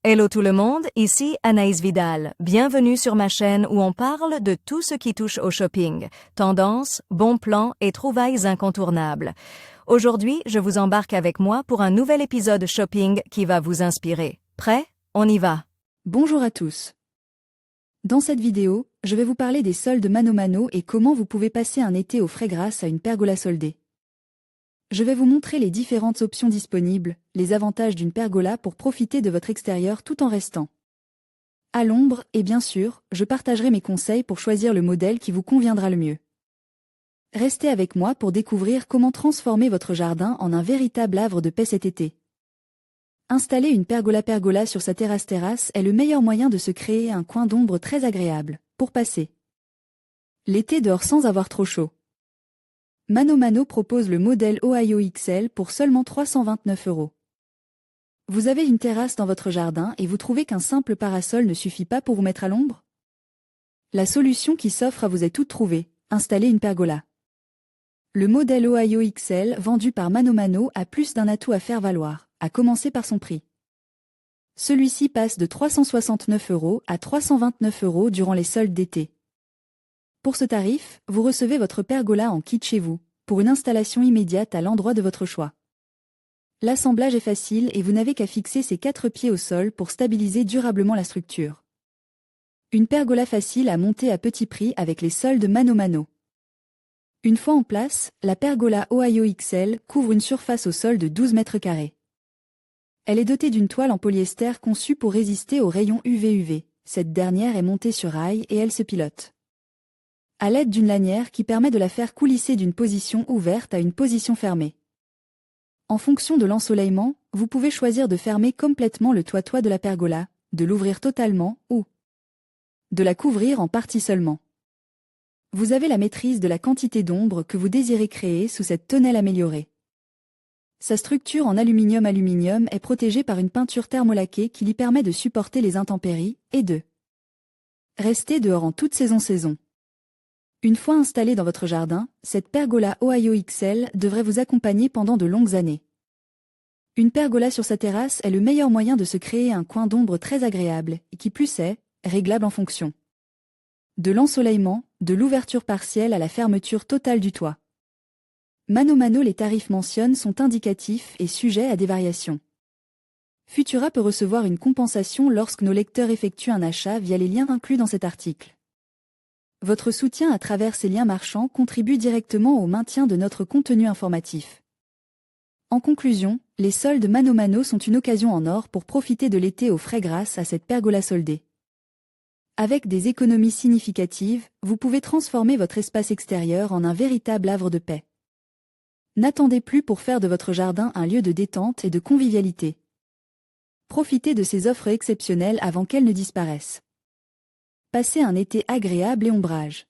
Hello tout le monde, ici Anaïs Vidal. Bienvenue sur ma chaîne où on parle de tout ce qui touche au shopping, tendances, bons plans et trouvailles incontournables. Aujourd'hui, je vous embarque avec moi pour un nouvel épisode shopping qui va vous inspirer. Prêt? On y va! Bonjour à tous. Dans cette vidéo, je vais vous parler des soldes Mano Mano et comment vous pouvez passer un été au frais grâce à une pergola soldée. Je vais vous montrer les différentes options disponibles, les avantages d'une pergola pour profiter de votre extérieur tout en restant à l'ombre et bien sûr, je partagerai mes conseils pour choisir le modèle qui vous conviendra le mieux. Restez avec moi pour découvrir comment transformer votre jardin en un véritable havre de paix cet été. Installer une pergola sur sa terrasse est le meilleur moyen de se créer un coin d'ombre très agréable pour passer l'été dehors sans avoir trop chaud. Mano Mano propose le modèle Ohio XL pour seulement 329 €. Vous avez une terrasse dans votre jardin et vous trouvez qu'un simple parasol ne suffit pas pour vous mettre à l'ombre? La solution qui s'offre à vous est toute trouvée, installer une pergola. Le modèle Ohio XL vendu par Mano Mano a plus d'un atout à faire valoir, à commencer par son prix. Celui-ci passe de 369 € à 329 € durant les soldes d'été. Pour ce tarif, vous recevez votre pergola en kit chez vous, pour une installation immédiate à l'endroit de votre choix. L'assemblage est facile et vous n'avez qu'à fixer ses 4 pieds au sol pour stabiliser durablement la structure. Une pergola facile à monter à petit prix avec les soldes Mano Mano. Une fois en place, la pergola Ohio XL couvre une surface au sol de 12 mètres carrés. Elle est dotée d'une toile en polyester conçue pour résister aux rayons UV. Cette dernière est montée sur rail et elle se pilote à l'aide d'une lanière qui permet de la faire coulisser d'une position ouverte à une position fermée. En fonction de l'ensoleillement, vous pouvez choisir de fermer complètement le toit de la pergola, de l'ouvrir totalement ou de la couvrir en partie seulement. Vous avez la maîtrise de la quantité d'ombre que vous désirez créer sous cette tonnelle améliorée. Sa structure en aluminium est protégée par une peinture thermolaquée qui lui permet de supporter les intempéries et de rester dehors en toute saison. Une fois installée dans votre jardin, cette pergola Ohio XL devrait vous accompagner pendant de longues années. Une pergola sur sa terrasse est le meilleur moyen de se créer un coin d'ombre très agréable et qui plus est, réglable en fonction de l'ensoleillement, de l'ouverture partielle à la fermeture totale du toit. Mano Mano, les tarifs mentionnés sont indicatifs et sujets à des variations. Futura peut recevoir une compensation lorsque nos lecteurs effectuent un achat via les liens inclus dans cet article. Votre soutien à travers ces liens marchands contribue directement au maintien de notre contenu informatif. En conclusion, les soldes Mano Mano sont une occasion en or pour profiter de l'été au frais grâce à cette pergola soldée. Avec des économies significatives, vous pouvez transformer votre espace extérieur en un véritable havre de paix. N'attendez plus pour faire de votre jardin un lieu de détente et de convivialité. Profitez de ces offres exceptionnelles avant qu'elles ne disparaissent. Passez un été agréable et ombrage.